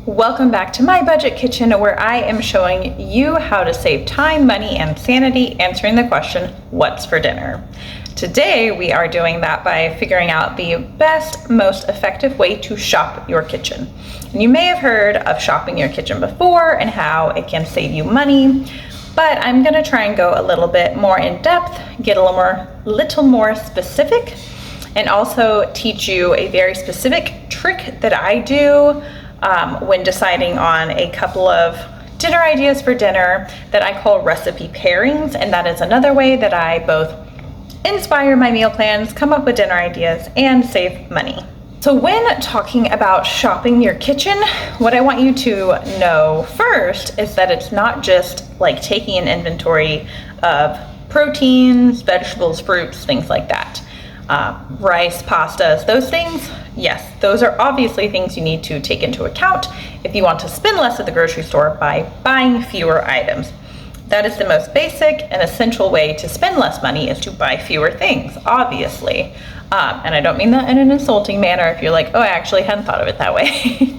Welcome back to my budget kitchen, where I am showing you how to save time, money, and sanity answering the question, what's for dinner? Today we are doing that by figuring out the best, most effective way to shop your kitchen. And you may have heard of shopping your kitchen before and how it can save you money, but I'm gonna try and go a little bit more in depth, get a little more specific, and also teach you a very specific trick that I do when deciding on a couple of dinner ideas for dinner that I call recipe pairings. And that is another way that I both inspire my meal plans, come up with dinner ideas, and save money. So when talking about shopping your kitchen, what I want you to know first is that it's not just like taking an inventory of proteins, vegetables, fruits, things like that. Rice, pastas, those things, yes, those are obviously things you need to take into account if you want to spend less at the grocery store by buying fewer items. That is the most basic and essential way to spend less money, is to buy fewer things, obviously. And I don't mean that in an insulting manner if you're like, oh, I actually hadn't thought of it that way.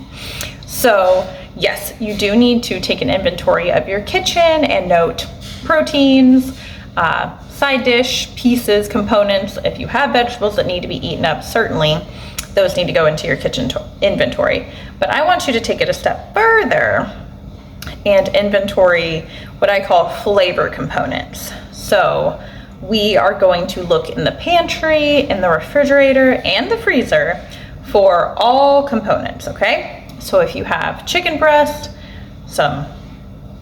So yes, you do need to take an inventory of your kitchen and note proteins, side dish, pieces, components. If you have vegetables that need to be eaten up, certainly those need to go into your kitchen inventory. But I want you to take it a step further and inventory what I call flavor components. So we are going to look in the pantry, in the refrigerator, and the freezer for all components, okay? So if you have chicken breast, some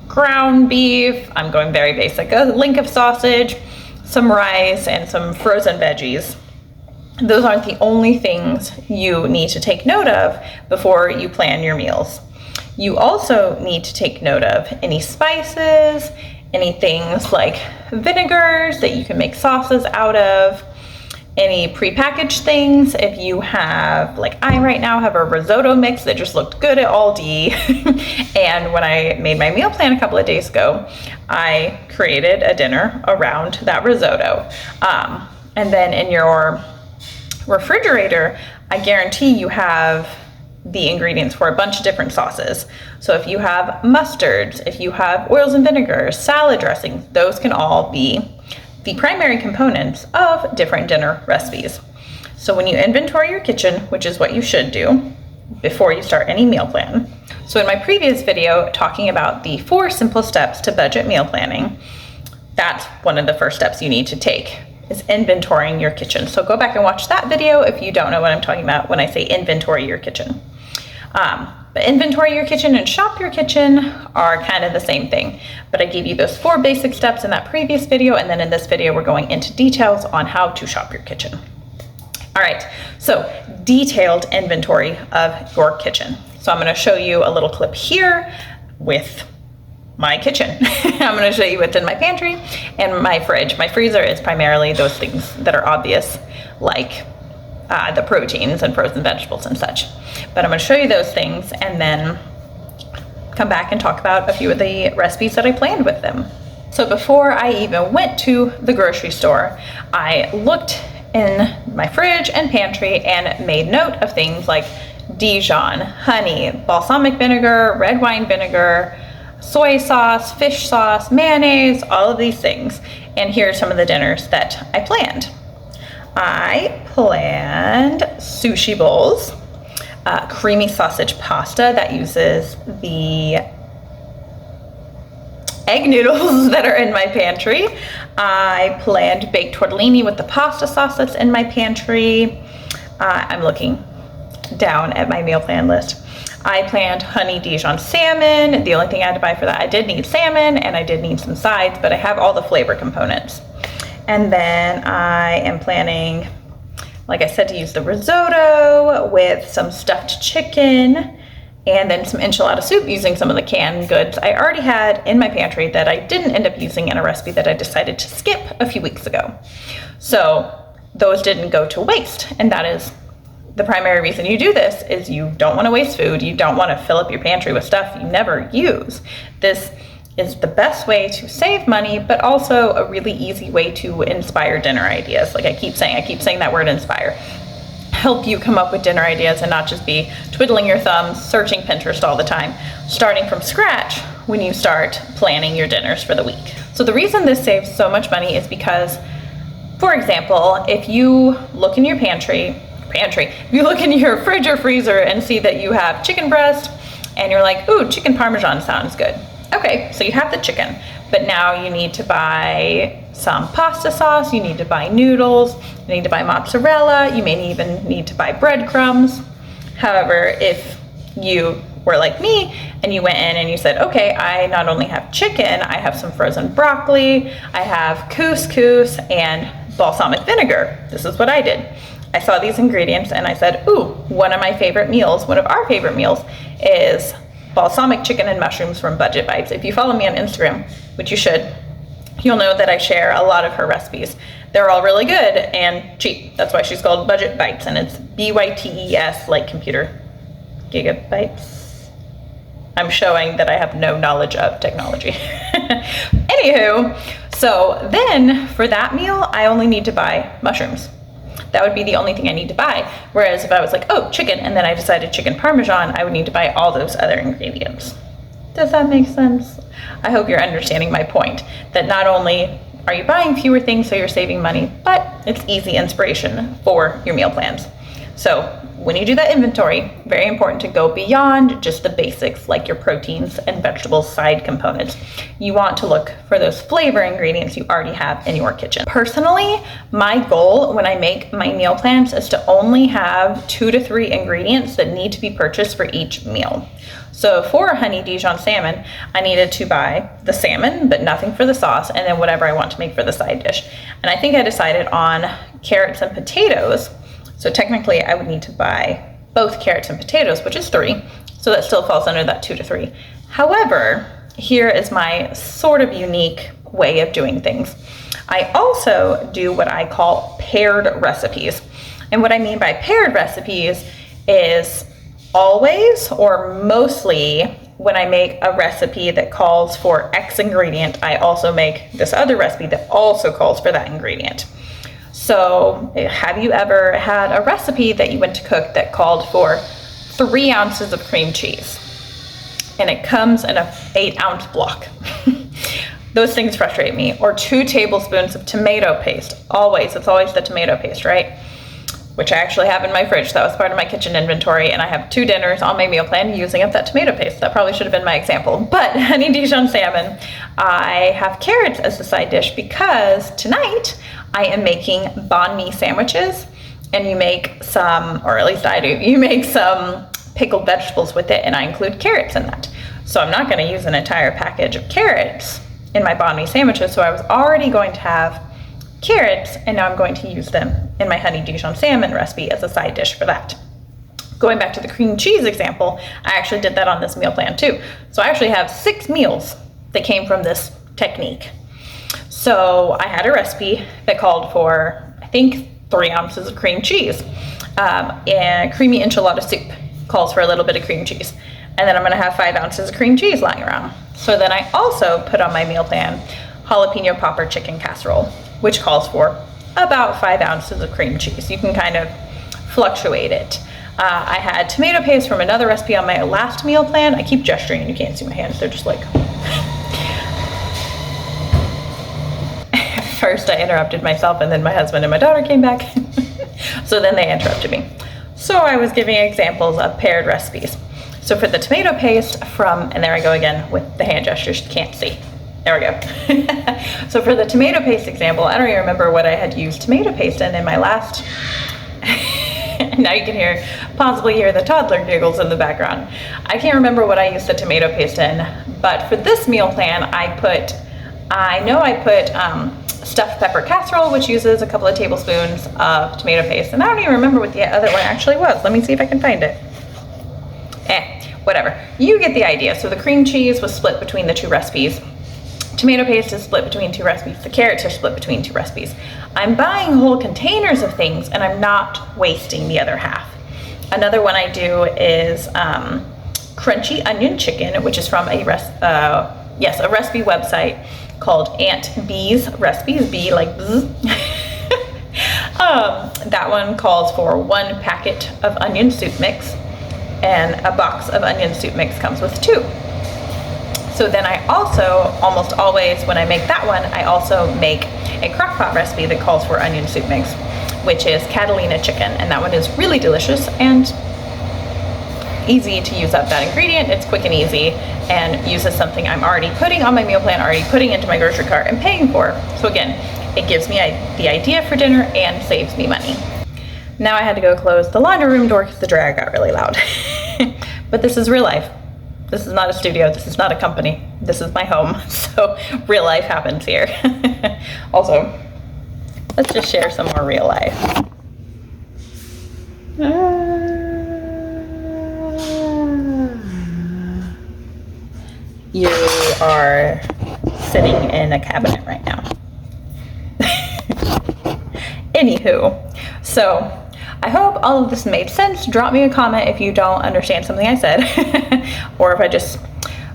ground beef, I'm going very basic, a link of sausage, some rice, and some frozen veggies. Those aren't the only things you need to take note of before you plan your meals. You also need to take note of any spices, any things like vinegars that you can make sauces out of, any prepackaged things. If you have, like I right now have a risotto mix that just looked good at Aldi. And when I made my meal plan a couple of days ago, I created a dinner around that risotto. And then in your refrigerator, I guarantee you have the ingredients for a bunch of different sauces. So if you have mustards, if you have oils and vinegars, salad dressings, those can all be the primary components of different dinner recipes. So when you inventory your kitchen, which is what you should do before you start any meal plan. So in my previous video talking about the 4 simple steps to budget meal planning, that's one of the first steps you need to take, is inventorying your kitchen. So go back and watch that video if you don't know what I'm talking about when I say inventory your kitchen. But inventory your kitchen and shop your kitchen are kind of the same thing. But I gave you those 4 basic steps in that previous video, and then in this video we're going into details on how to shop your kitchen. All right, so detailed inventory of your kitchen. So I'm going to show you a little clip here with my kitchen. I'm going to show you what's in my pantry and my fridge. My freezer is primarily those things that are obvious, like the proteins and frozen vegetables and such. But I'm going to show you those things and then come back and talk about a few of the recipes that I planned with them. So before I even went to the grocery store, I looked in my fridge and pantry and made note of things like Dijon, honey, balsamic vinegar, red wine vinegar, soy sauce, fish sauce, mayonnaise, all of these things. And here are some of the dinners that I planned. I planned sushi bowls, creamy sausage pasta that uses the egg noodles that are in my pantry. I planned baked tortellini with the pasta sauce that's in my pantry. I'm looking down at my meal plan list. I planned honey Dijon salmon. The only thing I had to buy for that, I did need salmon and I did need some sides, but I have all the flavor components. And then I am planning, like I said, to use the risotto with some stuffed chicken and then some enchilada soup using some of the canned goods I already had in my pantry that I didn't end up using in a recipe that I decided to skip a few weeks ago. So those didn't go to waste, and that is the primary reason you do this, is you don't want to waste food. You don't want to fill up your pantry with stuff you never use. This is the best way to save money, but also a really easy way to inspire dinner ideas. Like I keep saying that word, inspire. help you come up with dinner ideas and not just be twiddling your thumbs, searching Pinterest all the time, starting from scratch when you start planning your dinners for the week. So the reason this saves so much money is because, for example, if you look in your pantry, if you look in your fridge or freezer and see that you have chicken breast and you're like, ooh, chicken parmesan sounds good. Okay, so you have the chicken, but now you need to buy some pasta sauce, you need to buy noodles, you need to buy mozzarella, you may even need to buy breadcrumbs. However, if you were like me and you went in and you said, okay, I not only have chicken, I have some frozen broccoli, I have couscous and balsamic vinegar. This is what I did. I saw these ingredients and I said, ooh, one of our favorite meals is balsamic chicken and mushrooms from Budget Bites. If you follow me on Instagram, which you should, you'll know that I share a lot of her recipes. They're all really good and cheap. That's why she's called Budget Bites, and it's BYTES, like computer gigabytes. I'm showing that I have no knowledge of technology. Anywho, so then for that meal, I only need to buy mushrooms. That would be the only thing I need to buy. Whereas if I was like, oh, chicken, and then I decided chicken parmesan, I would need to buy all those other ingredients. Does that make sense? I hope you're understanding my point, that not only are you buying fewer things so you're saving money, but it's easy inspiration for your meal plans. So when you do that inventory, very important to go beyond just the basics like your proteins and vegetables side components. You want to look for those flavor ingredients you already have in your kitchen. Personally, my goal when I make my meal plans is to only have 2 to 3 ingredients that need to be purchased for each meal. So for honey Dijon salmon, I needed to buy the salmon, but nothing for the sauce, and then whatever I want to make for the side dish. And I think I decided on carrots and potatoes. So technically I would need to buy both carrots and potatoes, which is 3. So that still falls under that 2 to 3. However, here is my sort of unique way of doing things. I also do what I call paired recipes. And what I mean by paired recipes is always or mostly when I make a recipe that calls for X ingredient, I also make this other recipe that also calls for that ingredient. So have you ever had a recipe that you went to cook that called for 3 ounces of cream cheese and it comes in a 8-ounce block? Those things frustrate me. Or 2 tablespoons of tomato paste. It's always the tomato paste, right? Which I actually have in my fridge. That was part of my kitchen inventory, and I have 2 dinners on my meal plan using up that tomato paste. That probably should have been my example. But honey Dijon salmon, I have carrots as the side dish because tonight I am making banh mi sandwiches, and you make some, or at least I do, you make some pickled vegetables with it, and I include carrots in that. So I'm not gonna use an entire package of carrots in my banh mi sandwiches, so I was already going to have carrots, and now I'm going to use them in my honey Dijon salmon recipe as a side dish for that. Going back to the cream cheese example, I actually did that on this meal plan too. So I actually have 6 meals that came from this technique. So I had a recipe that called for, I think, 3 ounces of cream cheese. And creamy enchilada soup calls for a little bit of cream cheese. And then I'm gonna have 5 ounces of cream cheese lying around. So then I also put on my meal plan jalapeno popper chicken casserole, which calls for about 5 ounces of cream cheese. You can kind of fluctuate it. I had tomato paste from another recipe on my last meal plan. I keep gesturing and you can't see my hands. They're just like... First I interrupted myself and then my husband and my daughter came back. So then they interrupted me. So I was giving examples of paired recipes. So for the tomato paste from, and there I go again with the hand gestures, you can't see. There we go. So for the tomato paste example, I don't even remember what I had used tomato paste in my last, now you can possibly hear the toddler giggles in the background. I can't remember what I used the tomato paste in, but for this meal plan, I put stuffed pepper casserole, which uses a couple of tablespoons of tomato paste. And I don't even remember what the other one actually was. Let me see if I can find it. Whatever. You get the idea. So the cream cheese was split between the 2 recipes. Tomato paste is split between 2 recipes. The carrots are split between 2 recipes. I'm buying whole containers of things and I'm not wasting the other half. Another one I do is crunchy onion chicken, which is from a recipe website called Aunt B's Recipes, B like bzz. That one calls for 1 packet of onion soup mix, and a box of onion soup mix comes with 2. So then I also, almost always when I make that one, I also make a crock pot recipe that calls for onion soup mix, which is Catalina chicken, and that one is really delicious and easy to use up that ingredient. It's quick and easy and uses something I'm already putting on my meal plan, already putting into my grocery cart and paying for. So again, it gives me the idea for dinner and saves me money. Now I had to go close the laundry room door because the dryer got really loud. But this is real life. This is not a studio, this is not a company, this is my home. So real life happens here. Also, let's just share some more real life. You are sitting in a cabinet right now. Anywho, so I hope all of this made sense. Drop me a comment if you don't understand something I said, or if I just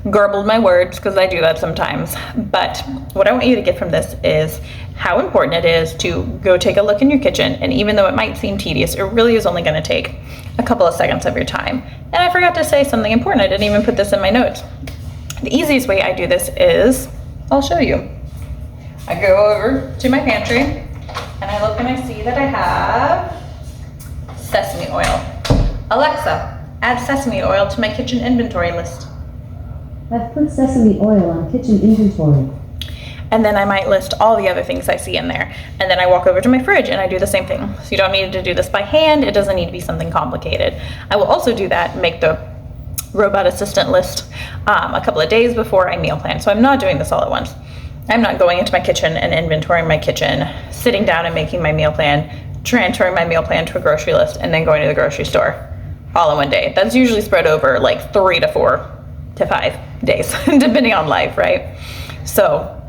garbled my words, because I do that sometimes. But what I want you to get from this is how important it is to go take a look in your kitchen, and even though it might seem tedious, it really is only going to take a couple of seconds of your time. And I forgot to say something important. I didn't even put this in my notes. The easiest way I do this is, I'll show you. I go over to my pantry and I look and I see that I have sesame oil. Alexa, add sesame oil to my kitchen inventory list. I've put sesame oil on kitchen inventory. And then I might list all the other things I see in there. And then I walk over to my fridge and I do the same thing. So you don't need to do this by hand. It doesn't need to be something complicated. I will also do that, make the robot assistant list a couple of days before I meal plan. So I'm not doing this all at once. I'm not going into my kitchen and inventorying my kitchen, sitting down and making my meal plan, transferring my meal plan to a grocery list, and then going to the grocery store all in one day. That's usually spread over like 3 to 4 to 5 days, depending on life, right? So,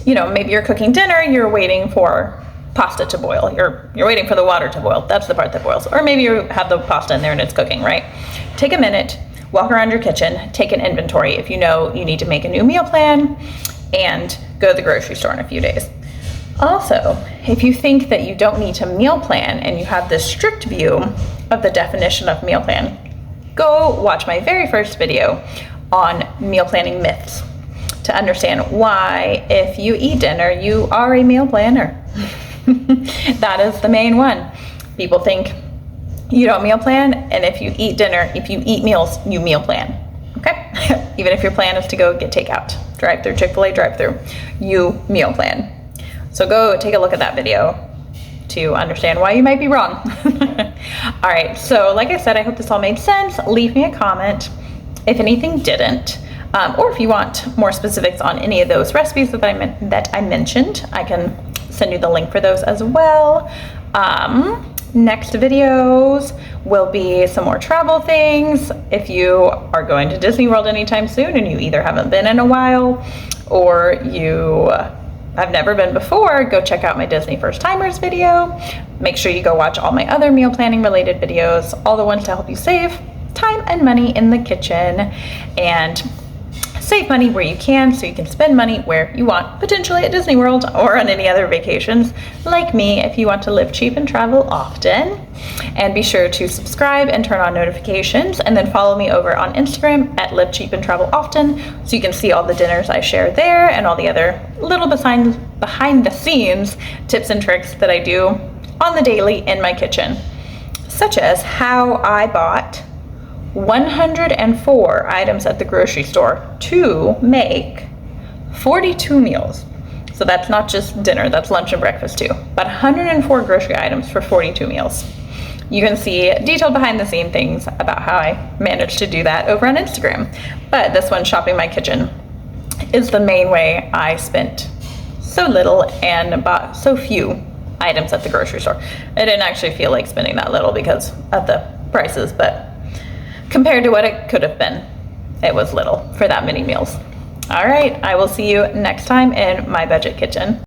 you know, maybe you're cooking dinner, you're waiting for pasta to boil. You're waiting for the water to boil. That's the part that boils. Or maybe you have the pasta in there and it's cooking, right? Take a minute, walk around your kitchen, take an inventory if you know you need to make a new meal plan, and go to the grocery store in a few days. Also, if you think that you don't need to meal plan and you have this strict view of the definition of meal plan, go watch my very first video on meal planning myths to understand why, if you eat dinner, you are a meal planner. That is the main one. People think you don't meal plan, and if you eat dinner, if you eat meals, you meal plan. Okay? Even if your plan is to go get takeout, drive-through, Chick-fil-A drive-through, you meal plan. So go take a look at that video to understand why you might be wrong. All right, so like I said, I hope this all made sense. Leave me a comment if anything didn't, or if you want more specifics on any of those recipes that I mentioned, I can send you the link for those as well. Next videos will be some more travel things. If you are going to Disney World anytime soon and you either haven't been in a while or you have never been before, go check out my Disney First Timers video. Make sure you go watch all my other meal planning related videos, all the ones to help you save time and money in the kitchen and save money where you can so you can spend money where you want, potentially at Disney World or on any other vacations like me if you want to live cheap and travel often. And be sure to subscribe and turn on notifications, and then follow me over on Instagram at Live Cheap and Travel Often so you can see all the dinners I share there and all the other little behind the scenes tips and tricks that I do on the daily in my kitchen, such as how I bought 104 items at the grocery store to make 42 meals. So that's not just dinner, that's lunch and breakfast too. But 104 grocery items for 42 meals. You can see detailed behind the scene things about how I managed to do that over on Instagram. But this one, shopping my kitchen, is the main way I spent so little and bought so few items at the grocery store. I didn't actually feel like spending that little because of the prices, but compared to what it could have been, it was little for that many meals. All right, I will see you next time in my budget kitchen.